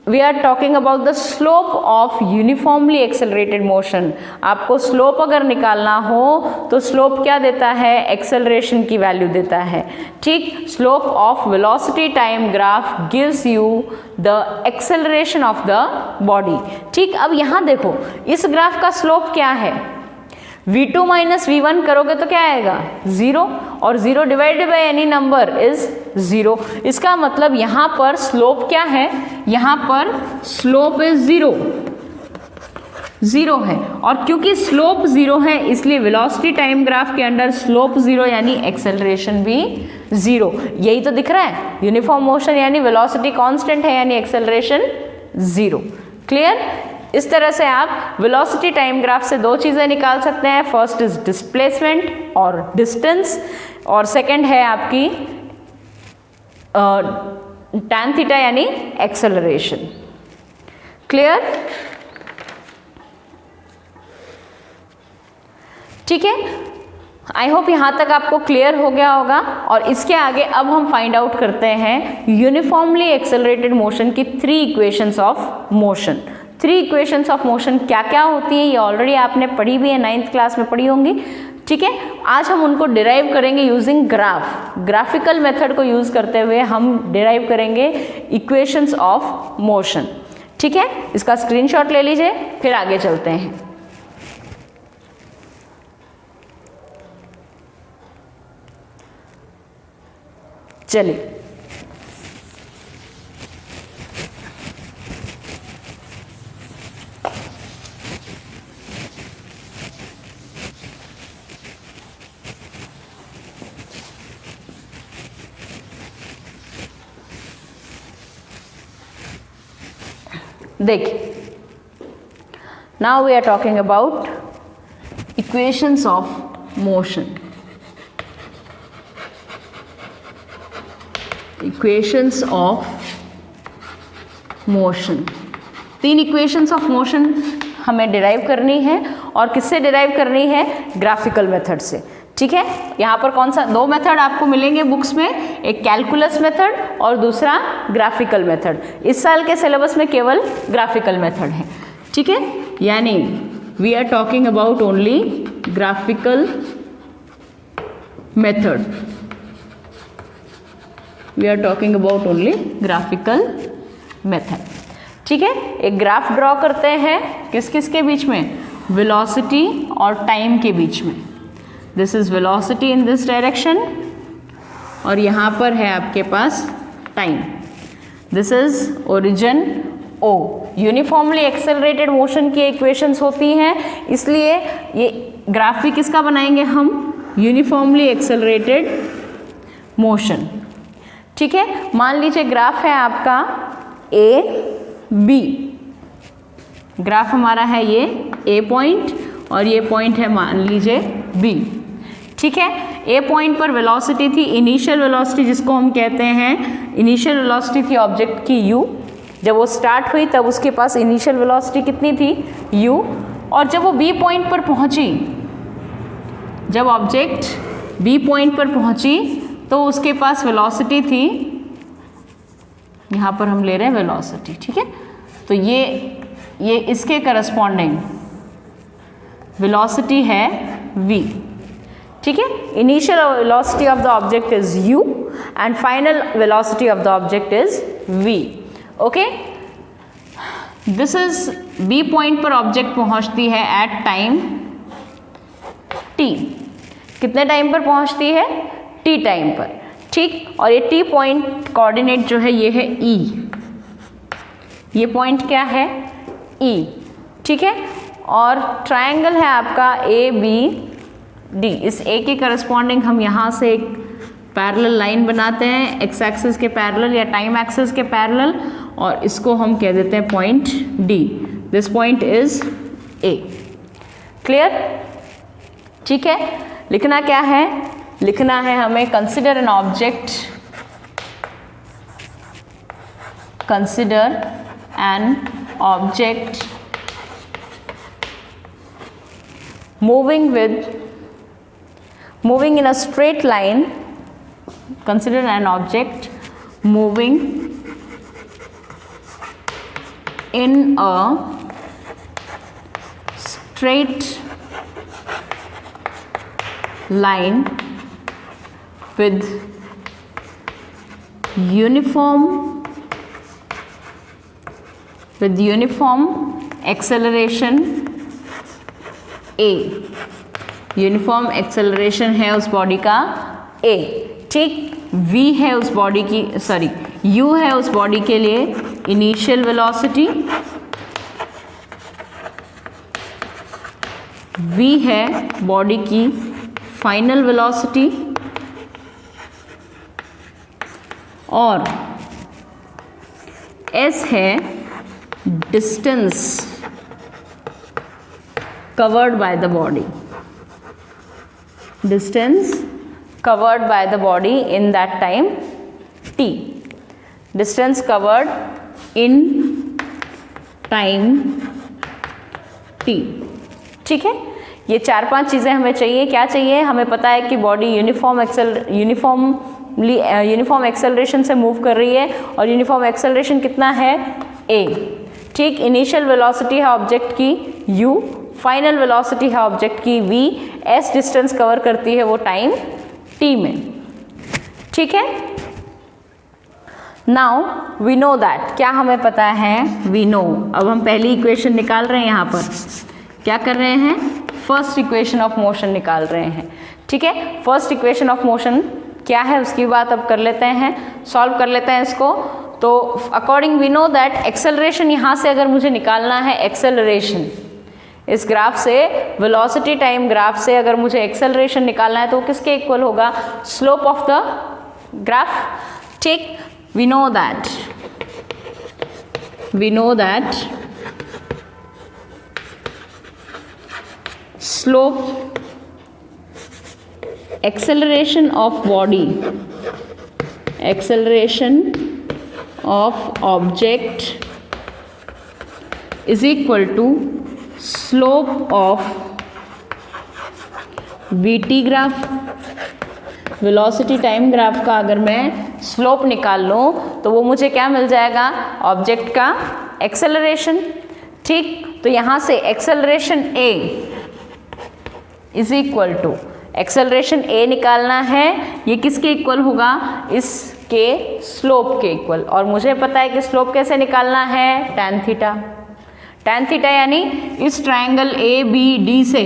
we are talking about the slope of uniformly accelerated motion. आपको स्लोप अगर निकालना हो तो स्लोप क्या देता है, एक्सेलरेशन की वैल्यू देता है। ठीक, slope of velocity time graph gives you the acceleration of the body. ठीक, अब यहाँ देखो इस ग्राफ का स्लोप क्या है, v2 माइनस v1 करोगे तो क्या आएगा, 0, और 0 divided by any number is 0। इसका मतलब यहाँ पर स्लोप क्या है, यहाँ पर स्लोप इज 0 है, और क्योंकि स्लोप 0 है इसलिए वेलोसिटी टाइम ग्राफ के अंडर स्लोप 0 यानी एक्सेलरेशन भी 0। यही तो दिख रहा है, यूनिफॉर्म मोशन यानी वेलोसिटी कांस्टेंट है यानी एक्सेलरेशन 0। क्लियर? इस तरह से आप वेलोसिटी टाइम ग्राफ से दो चीज़ें निकाल सकते हैं। फर्स्ट इज डिस्प्लेसमेंट और डिस्टेंस, और सेकंड है आपकी tan थीटा यानी एक्सेलरेशन। क्लियर? ठीक है, आई होप यहाँ तक आपको क्लियर हो गया होगा। और इसके आगे अब हम फाइंड आउट करते हैं यूनिफॉर्मली एक्सेलरेटेड मोशन की 3 equations of motion. 3 equations of motion क्या क्या होती हैं ये ऑलरेडी आपने पढ़ी भी है, 9th क्लास में पढ़ी होंगी। ठीक है, आज हम उनको डिराइव करेंगे यूजिंग ग्राफ, ग्राफिकल मेथड को यूज करते हुए हम डिराइव करेंगे इक्वेशंस ऑफ मोशन। ठीक है, इसका स्क्रीनशॉट ले लीजिए, फिर आगे चलते हैं। चलिए, देखिए, now we are talking about equations of motion. Equations of motion, 3 equations of motion हमें डिराइव करनी है, और किससे डिराइव करनी है, ग्राफिकल मेथड से। ठीक है, यहाँ पर कौन सा 2 मेथड आपको मिलेंगे बुक्स में, एक कैलकुलस मेथड और दूसरा ग्राफिकल मेथड। इस साल के सिलेबस में केवल ग्राफिकल मेथड है। ठीक है, यानी we are talking about only graphical method. We are talking about only graphical method. ठीक है, एक ग्राफ ड्रॉ करते हैं किस किस के बीच में, वेलोसिटी और टाइम के बीच में। This is velocity in this direction और यहाँ पर है आपके पास time. This is origin O। Uniformly accelerated motion की इक्वेशंस होती हैं, इसलिए ये ग्राफ भी किसका बनाएंगे हम, यूनिफॉर्मली एक्सेलरेटेड मोशन। ठीक है, मान लीजिए ग्राफ है आपका AB। ग्राफ हमारा है ये A पॉइंट और ये पॉइंट है मान लीजिए B। ठीक है, A पॉइंट पर वेलोसिटी थी, इनिशियल वेलोसिटी जिसको हम कहते हैं, इनिशियल वेलोसिटी थी ऑब्जेक्ट की U। जब वो स्टार्ट हुई तब उसके पास इनिशियल वेलोसिटी कितनी थी, U। और जब वो B पॉइंट पर पहुंची, जब ऑब्जेक्ट B पॉइंट पर पहुंची तो उसके पास वेलोसिटी थी, यहाँ पर हम ले रहे हैं वेलोसिटी। ठीक है, तो ये इसके करस्पॉन्डिंग वेलोसिटी है V। ठीक है, initial velocity of the object is u and final velocity of the object is v. Okay, this is b point पर ऑब्जेक्ट पहुंचती है एट टाइम t. कितने टाइम पर पहुंचती है? t टाइम पर, ठीक। और ये t पॉइंट कोऑर्डिनेट जो है ये है e, ये पॉइंट क्या है? e, ठीक है। और ट्रायंगल है आपका ए बी डी। इस ए के करस्पॉन्डिंग हम यहाँ से एक पैरेलल लाइन बनाते हैं, एक्स एक्सिस के पैरेलल या टाइम एक्सिस के पैरेलल, और इसको हम कह देते हैं point D. This point is a. Clear? ठीक है। लिखना क्या है? लिखना है हमें consider an object, consider an object moving in a straight line. Consider an object moving in a straight line with uniform acceleration a. Uniform acceleration है उस बॉडी का a, ठीक। v है उस बॉडी की, सॉरी u है उस body के लिए इनिशियल वेलोसिटी, v है बॉडी की फाइनल वेलोसिटी, और s है distance covered by the body, distance covered by the body in that time t, distance covered in time t, ठीक है। ये 4-5 चीज़ें हमें चाहिए। क्या चाहिए? हमें पता है कि बॉडी यूनिफॉर्म एक्सेलरेशन से मूव कर रही है, और यूनिफॉर्म एक्सेलरेशन कितना है? a, ठीक। इनिशियल वेलोसिटी है ऑब्जेक्ट की u, फाइनल वेलोसिटी है ऑब्जेक्ट की v, s डिस्टेंस कवर करती है वो टाइम t में, ठीक है। नाउ वी नो दैट, क्या हमें पता है? We know. अब हम पहली इक्वेशन निकाल रहे हैं, यहाँ पर क्या कर रहे हैं? फर्स्ट इक्वेशन ऑफ मोशन निकाल रहे हैं, ठीक है। फर्स्ट इक्वेशन ऑफ मोशन क्या है उसकी बात अब कर लेते हैं, सॉल्व कर लेते हैं इसको। तो according we know that acceleration, यहाँ से अगर मुझे निकालना है एक्सेलरेशन, इस ग्राफ से, वेलोसिटी टाइम ग्राफ से अगर मुझे एक्सेलरेशन निकालना है तो किसके इक्वल होगा? स्लोप ऑफ द ग्राफ, ठीक। We know that slope acceleration of body, acceleration of object is equal to slope of VT graph. Velocity time graph का अगर मैं स्लोप निकाल लूँ तो वो मुझे क्या मिल जाएगा? ऑब्जेक्ट का एक्सेलरेशन, ठीक। तो यहाँ से acceleration a is equal to, acceleration a निकालना है, ये किसके इक्वल होगा? इसके स्लोप के इक्वल। और मुझे पता है कि स्लोप कैसे निकालना है? Tan theta. टैन थीटा यानी इस ट्रायंगल ए बी डी से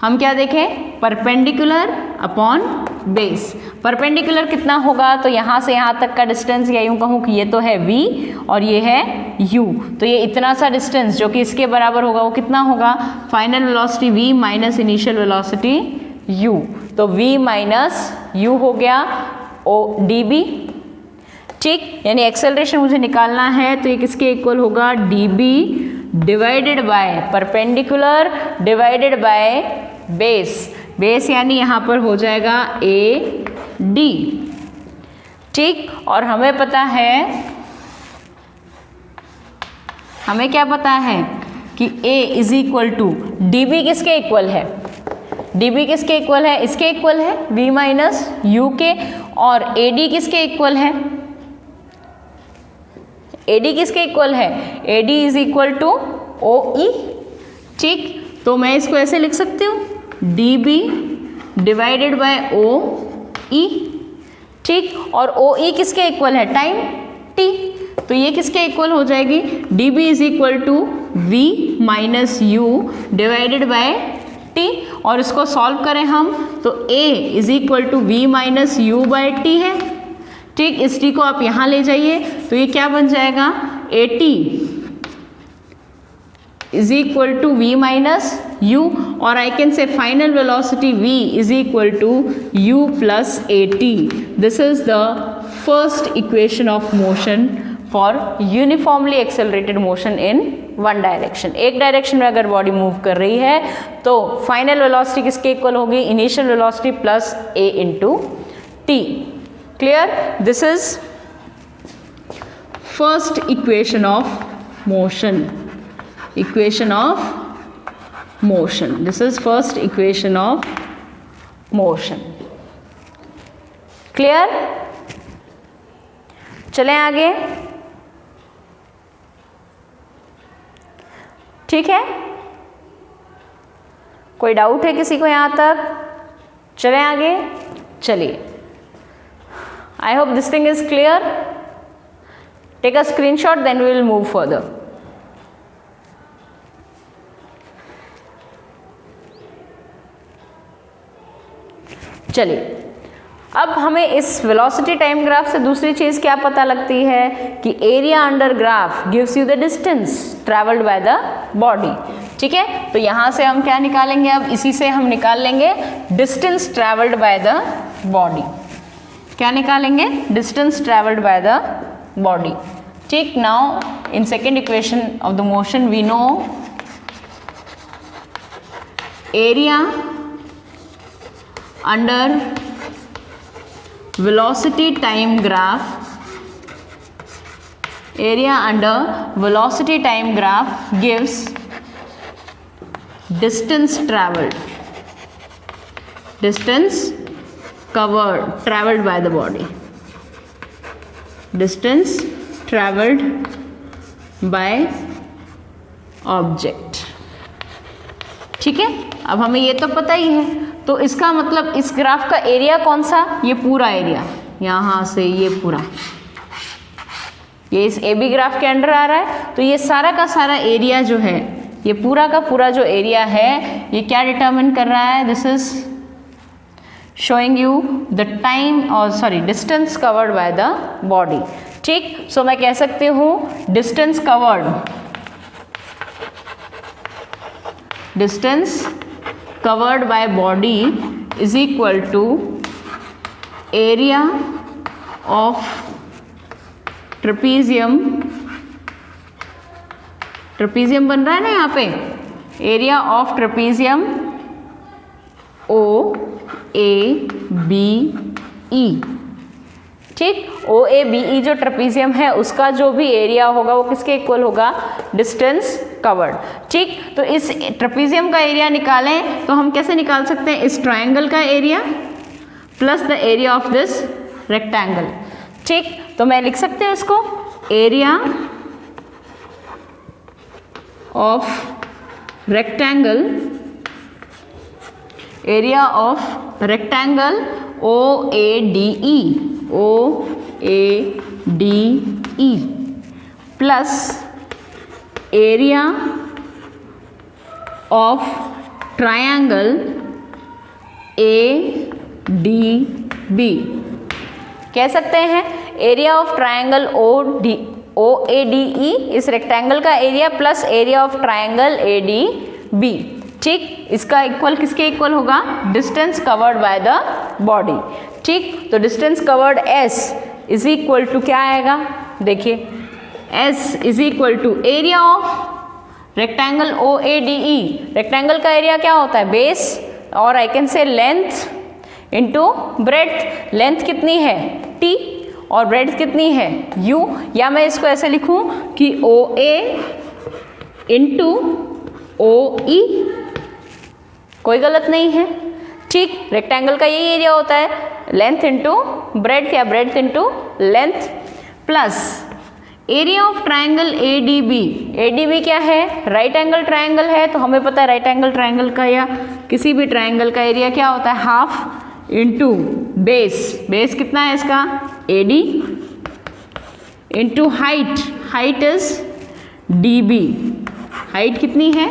हम क्या देखें? Perpendicular upon base. परपेंडिकुलर कितना होगा? तो यहाँ से यहाँ तक का डिस्टेंस, या यूँ कहूँ कि ये तो है v और ये है u, तो ये इतना सा डिस्टेंस जो कि इसके बराबर होगा वो कितना होगा? Final velocity v minus initial velocity u। तो v माइनस u हो गया ओ db, ठीक। यानी एक्सेलरेशन मुझे निकालना है तो ये किसके इक्वल होगा? db divided by perpendicular divided by base. Base यानी यहाँ पर हो जाएगा ए डी, ठीक। और हमें पता है, हमें क्या पता है कि a is equal to D B किसके इक्वल है? db किसके इक्वल है? इसके इक्वल है v माइनस यू के। और ad किसके इक्वल है? ad किसके इक्वल है? ad is equal to O E, ठीक। तो मैं इसको ऐसे लिख सकती हूँ db divided by O E, ठीक, और ओ ई किसके इक्वल है, टाइम टी, तो ये किसके इक्वल हो जाएगी, D B is equal to V minus U divided by T, और इसको सॉल्व करें हम तो a is equal to V minus U by T है, ठीक, इस टी को आप यहाँ ले जाइए तो ये क्या बन जाएगा, A T is equal to V minus U, और I can say final velocity v is equal to u plus A T. This is the first equation of motion for uniformly accelerated motion in one direction. एक डायरेक्शन में अगर body move कर रही है तो final velocity किसके equal होगी, initial velocity plus a into T. Clear, this is first equation of motion, equation of motion. This is first equation of motion. Clear? चलें आगे. ठीक है, कोई डाउट है किसी को यहाँ तक? चलें आगे. चलिए, I hope this thing is clear. Take a screenshot, then we will move further. चलिए, अब हमें इस वेलोसिटी टाइम ग्राफ से दूसरी चीज़ क्या पता लगती है कि area under graph gives you the distance travelled by the body. ठीक है, तो यहाँ से हम क्या निकालेंगे, अब इसी से हम निकाल लेंगे distance travelled by the body. क्या निकालेंगे, distance travelled by the body. ठीक, now in second equation of the motion we know area under velocity time graph, area under velocity time graph gives distance traveled, distance covered, traveled by the body, distance traveled by object. ठीक है, अब हमें ये तो पता ही है, तो इसका मतलब इस ग्राफ का एरिया कौन सा, ये पूरा एरिया, यहाँ से ये पूरा, ये इस ए बी ग्राफ के अंडर आ रहा है, तो ये सारा का सारा एरिया जो है, ये पूरा का पूरा जो एरिया है, ये क्या डिटरमिन कर रहा है, this is showing you the time और sorry distance covered by the body. ठीक, सो मैं कह सकती हूँ distance covered, distance covered by body is equal to area of trapezium, trapezium बन रहा है ना यहाँ पे, area of trapezium O A B E. ठीक, ओ ए बी ई जो ट्रेपीजियम है उसका जो भी एरिया होगा वो किसके इक्वल होगा, डिस्टेंस कवर्ड. ठीक, तो इस ट्रेपीजियम का एरिया निकालें तो हम कैसे निकाल सकते हैं, इस ट्रायंगल का area plus the area of this rectangle. ठीक, तो मैं लिख सकते हैं इसको area of rectangle, area of rectangle O A D E, O A D E plus area of triangle A D B. कह सकते हैं area of triangle O A D E, इस रेक्टेंगल का area plus area of triangle A D B. ठीक, इसका equal किसके equal होगा, distance covered by the body. ठीक, तो distance covered S is equal to क्या आएगा, देखिए S is equal to area of rectangle O A D E. Rectangle का एरिया क्या होता है, बेस, और I can say length into breadth. Length कितनी है T और ब्रेड्थ कितनी है U, या मैं इसको ऐसे लिखूं कि ओ ए इंटू ओ ई, कोई गलत नहीं है. ठीक, रेक्टेंगल का यही एरिया होता है, लेंथ इंटू ब्रेड्थ या breadth into length plus area of triangle A D B, A D B क्या है, राइट एंगल ट्राइंगल है, तो हमें पता है राइट एंगल ट्राइंगल का या किसी भी ट्राइंगल का एरिया क्या होता है, हाफ इंटू बेस, बेस कितना है इसका A D, into height, height is D B, height कितनी है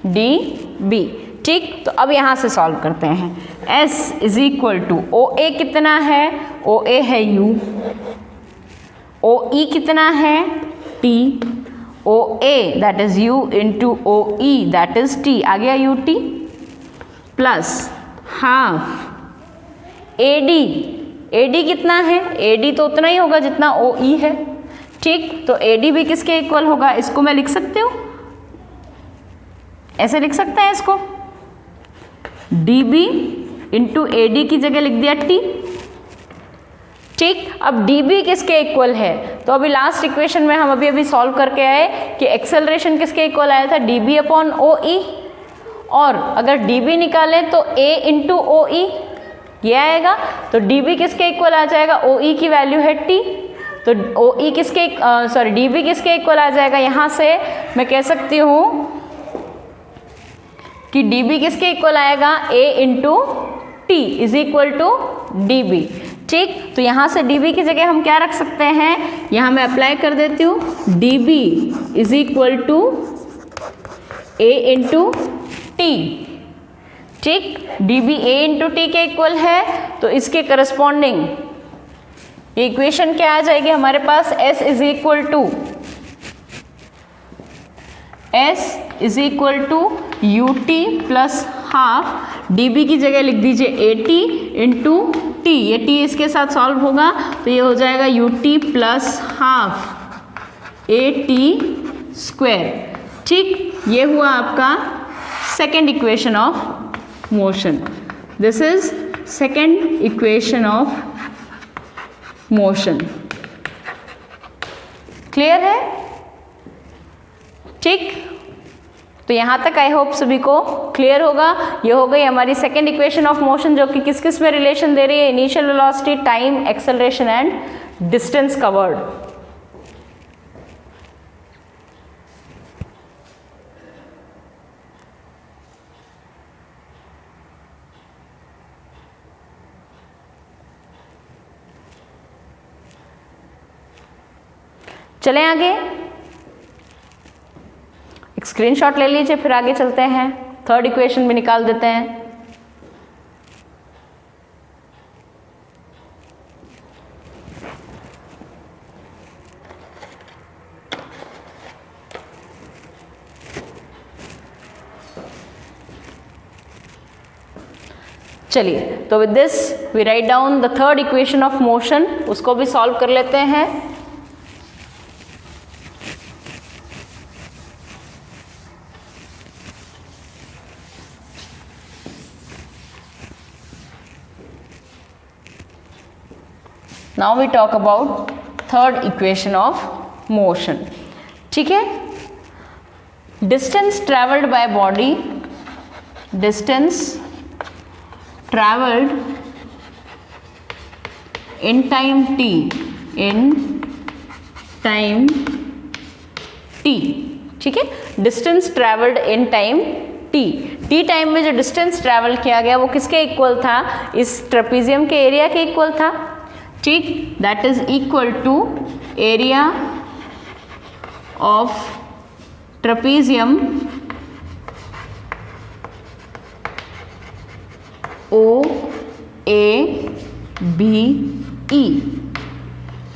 डी बी। ठीक, तो अब यहाँ से सॉल्व करते हैं। S is equal to O A कितना है, ओ ए है U, ओ ई कितना है T, O A that is U into O E that is T, आ गया UT, plus half A D कितना है, ए डी तो उतना ही होगा जितना ओ ई है। ठीक, तो ए डी भी किसके इक्वल होगा, इसको मैं लिख सकती हूँ, ऐसे लिख सकते हैं इसको, D B into A D की जगह लिख दिया T। ठीक, अब डी बी किसके इक्वल है, तो अभी लास्ट इक्वेशन में हम अभी सॉल्व करके आए कि एक्सेलरेशन किसके इक्वल आया था, डी बी अपॉन ओ ई, और अगर डी बी निकालें तो ए इंटू ओ ई ये आएगा, तो डी बी किसके इक्वल आ जाएगा, ओ ई की वैल्यू है T, तो ओ ई किसके डी बी किसके इक्वल आ जाएगा, यहाँ से मैं कह सकती हूँ कि डी बी किसके इक्वल आएगा, A into T is equal to D B. ठीक, तो यहाँ से डी बी की जगह हम क्या रख सकते हैं, यहाँ मैं अप्लाई कर देती हूँ, D B is equal to A into T. ठीक, D B A into T के इक्वल है, तो इसके करस्पॉन्डिंग इक्वेशन क्या आ जाएगी हमारे पास, S is equal to U T plus half, D B की जगह लिख दीजिए ए टी इंटू टी, ये टी इसके साथ सॉल्व होगा तो ये हो जाएगा U T plus half A T square. ठीक, ये हुआ आपका second equation of motion, this is second equation of motion. Clear है? ठीक, तो यहाँ तक आई होप सभी को क्लियर होगा। ये हो गई हमारी सेकेंड इक्वेशन ऑफ मोशन, जो कि किस किस में रिलेशन दे रही है, initial velocity, time, acceleration and distance covered. चलें आगे, एक स्क्रीनशॉट ले लीजिए, फिर आगे चलते हैं, थर्ड इक्वेशन भी निकाल देते हैं। चलिए, तो with this we write down the third equation of motion, उसको भी सॉल्व कर लेते हैं। Now we talk about third equation of motion. ठीक है, distance traveled by body, distance traveled in time t, in time t, ठीक है, distance traveled in time t, t time में जो डिस्टेंस ट्रैवल किया गया वो किसके इक्वल था, इस ट्रेपीजियम के एरिया के इक्वल था। ठीक, that is equal to area of trapezium O A B E.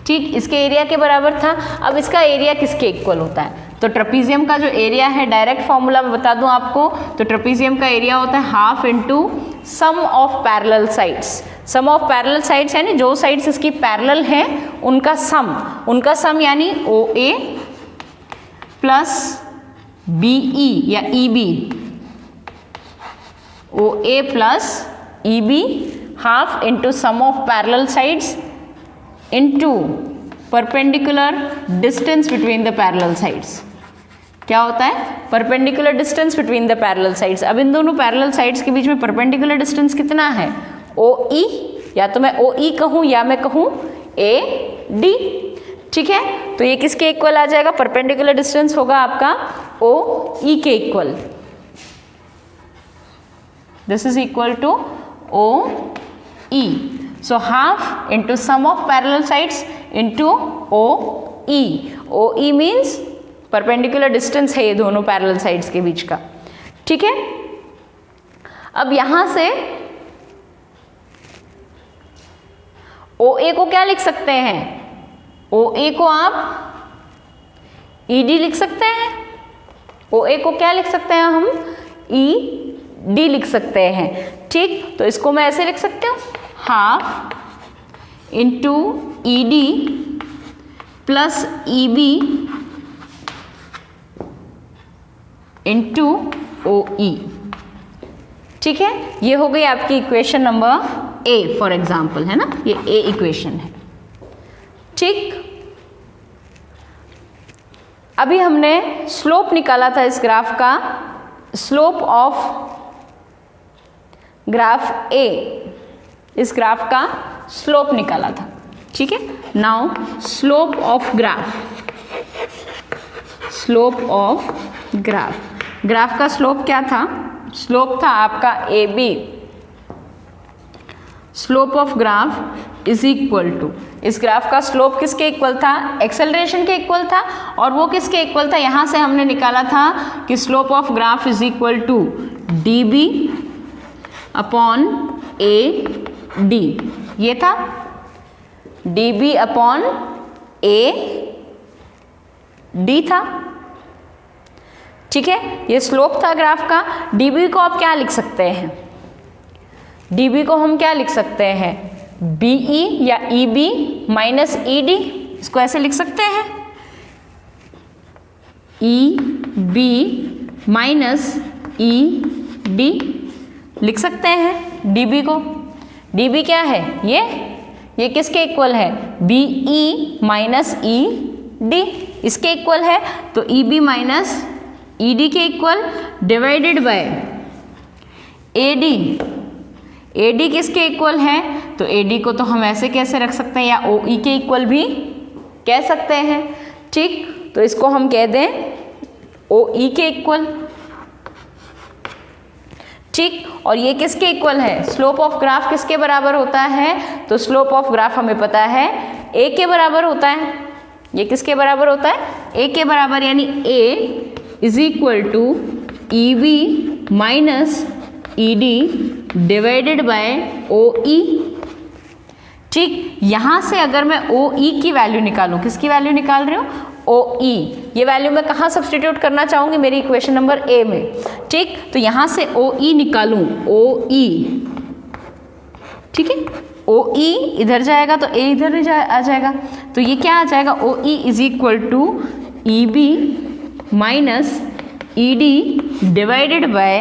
ठीक, इसके एरिया के बराबर था। अब इसका एरिया किसके इक्वल होता है, तो ट्रेपीजियम का जो एरिया है, डायरेक्ट फॉर्मूला मैं बता दूं आपको, तो ट्रेपीजियम का एरिया होता है half into sum of parallel sides. Sum of parallel sides यानी जो साइड्स इसकी पैरेलल हैं उनका सम यानी ओ ए प्लस बी ई या E B, O A plus E B half into sum of parallel sides into perpendicular distance between the parallel sides. क्या होता है, perpendicular distance between the parallel sides. अब इन दोनों पैरेलल साइड्स के बीच में परपेंडिकुलर डिस्टेंस कितना है, ओ ई, या तो मैं ओ ई कहूँ या मैं कहूँ ए डी। ठीक है, तो ये किसके इक्वल आ जाएगा, परपेंडिकुलर डिस्टेंस होगा आपका ओ ई के इक्वल। This is equal to O E. So half into sum of parallel sides into O E. O E means perpendicular distance है ये दोनों पैरेलल साइड्स के बीच का। ठीक है, अब यहां से ओ ए को क्या लिख सकते हैं, ओ ए को आप ई डी लिख सकते हैं। ओ ए को क्या लिख सकते हैं हम, ई डी लिख सकते हैं। ठीक, तो इसको मैं ऐसे लिख सकती हूँ, half into E D plus E B into O E. ठीक है, ये हो गई आपकी equation number A for example, है ना, ये ए इक्वेशन है। ठीक, अभी हमने स्लोप निकाला था इस ग्राफ का, स्लोप ऑफ ग्राफ ए, इस ग्राफ का स्लोप निकाला था। ठीक है, now slope of graph, slope of graph, graph का स्लोप क्या था, स्लोप था आपका A B. Slope of graph is equal to, इस ग्राफ का स्लोप किसके इक्वल था, एक्सेलरेशन के इक्वल था, और वो किसके इक्वल था, यहां से हमने निकाला था कि slope of graph is equal to D B upon A D. ये था D B upon A D था। ठीक है, ये स्लोप था ग्राफ का। डी बी को आप क्या लिख सकते हैं, डी बी को हम क्या लिख सकते हैं, बी ई या E B minus E D, इसको ऐसे लिख सकते हैं, E B minus E D लिख सकते हैं डी बी को। डी बी क्या है, ये किसके इक्वल है, B E minus E D, इसके इक्वल है, तो E B minus E D के equal divided by A D. A D किसके इक्वल है, तो ए डी को तो हम ऐसे कैसे रख सकते हैं, या ओ ई के इक्वल भी कह सकते हैं। ठीक, तो इसको हम कह दें ओ ई के इक्वल। ठीक, और ये किसके इक्वल है, स्लोप ऑफ ग्राफ किसके बराबर होता है, तो स्लोप ऑफ ग्राफ हमें पता है ए के बराबर होता है। ये किसके बराबर होता है, ए के बराबर, यानी A is equal to E B minus E D divided by O E. ठीक, यहां से अगर मैं ओ ई की वैल्यू निकालूं, किसकी वैल्यू निकाल रही हूं, ओ ई, ये वैल्यू मैं कहाँ सब्सटीट्यूट करना चाहूँगी, मेरी इक्वेशन नंबर ए में। ठीक, तो यहाँ से ओ ई निकालूँ, ओ ई, ठीक है, ओ ई इधर जाएगा तो ए इधर आ जाएगा, तो ये क्या आ जाएगा, O E is equal to E B minus E D divided by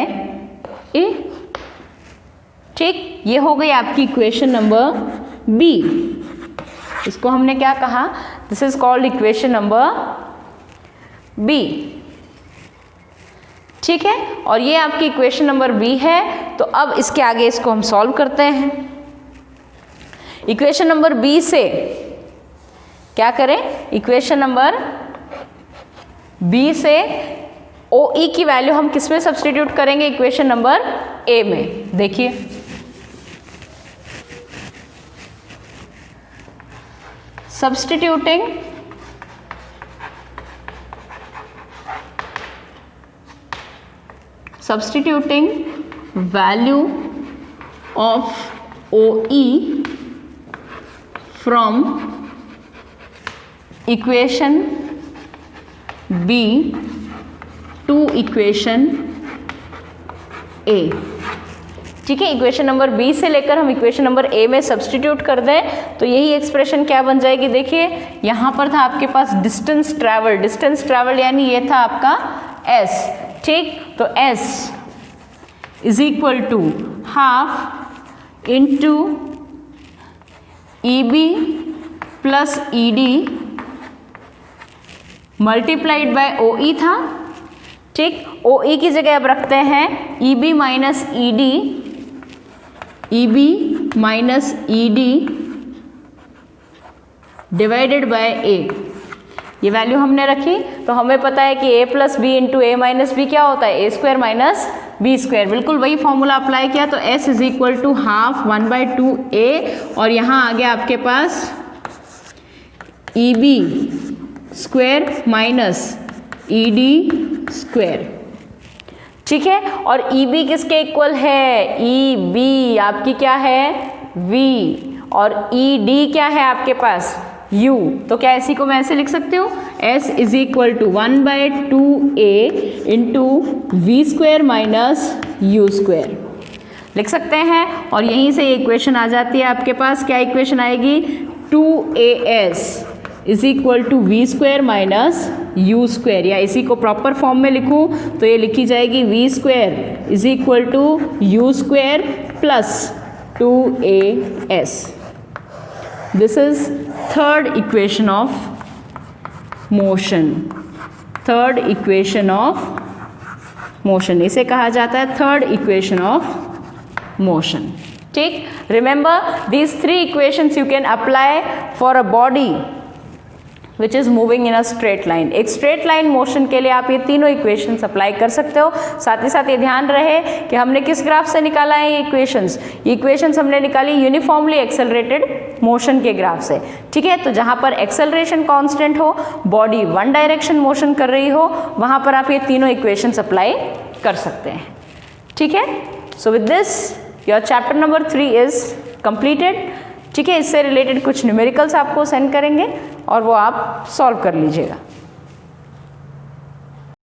A. ठीक, ये हो गई आपकी इक्वेशन नंबर बी। इसको हमने क्या कहा, this is called equation number B. ठीक है, और ये आपकी इक्वेशन नंबर बी है। तो अब इसके आगे इसको हम सॉल्व करते हैं। इक्वेशन नंबर बी से क्या करें, इक्वेशन नंबर बी से ओ ई की वैल्यू हम किस में सब्सटीट्यूट करेंगे, इक्वेशन नंबर ए में। देखिए, substituting value of OE from equation B to equation A। ठीक है, इक्वेशन नंबर बी से लेकर हम इक्वेशन नंबर ए में सब्सटीट्यूट कर दें तो यही एक्सप्रेशन क्या बन जाएगी। देखिए, यहाँ पर था आपके पास डिस्टेंस ट्रैवल यानी ये था आपका एस। ठीक, तो S is equal to half into E B plus E D multiplied by O E था। ठीक, ओ ई की जगह अब रखते हैं E B minus E D, E B minus E D divided by A, ये वैल्यू हमने रखी तो हमें पता है कि a plus B into A minus B क्या होता है, A square minus B square. बिल्कुल वही फॉर्मूला अप्लाई किया तो s is equal to half 1/2a और यहाँ आ गया आपके पास E B square minus E D square, ठीक है। और ई बी किसके इक्वल है, ई बी आपकी क्या है v, और ई डी क्या है आपके पास u, तो क्या इसी को मैं ऐसे लिख सकती हूँ, s is equal to 1/2a into V square minus U square लिख सकते हैं। और यहीं से इक्वेशन आ जाती है आपके पास, क्या इक्वेशन आएगी, 2as is equal to V square minus U square, या इसी को प्रॉपर फॉर्म में लिखूँ तो ये लिखी जाएगी V square is equal to U square plus 2as। This is third equation of motion, third equation of motion, इसे कहा जाता है थर्ड इक्वेशन ऑफ मोशन, ठीक। Remember these three equations you can apply for a body which is moving in a straight line. एक straight line motion के लिए आप ये तीनों इक्वेशंस अप्लाई कर सकते हो। साथ ही साथ ये ध्यान रहे कि हमने किस ग्राफ से निकाला है ये इक्वेशंस हमने निकाली यूनिफॉर्मली एक्सेलरेटेड मोशन के ग्राफ से, ठीक है। तो जहाँ पर एक्सेलरेशन कांस्टेंट हो, बॉडी वन डायरेक्शन मोशन कर रही हो, वहाँ पर आप ये तीनों इक्वेशंस अप्लाई कर सकते हैं, ठीक है। So with this your chapter number 3 is completed, ठीक है। इससे रिलेटेड कुछ न्यूमेरिकल्स आपको सेंड करेंगे और वो आप सॉल्व कर लीजिएगा।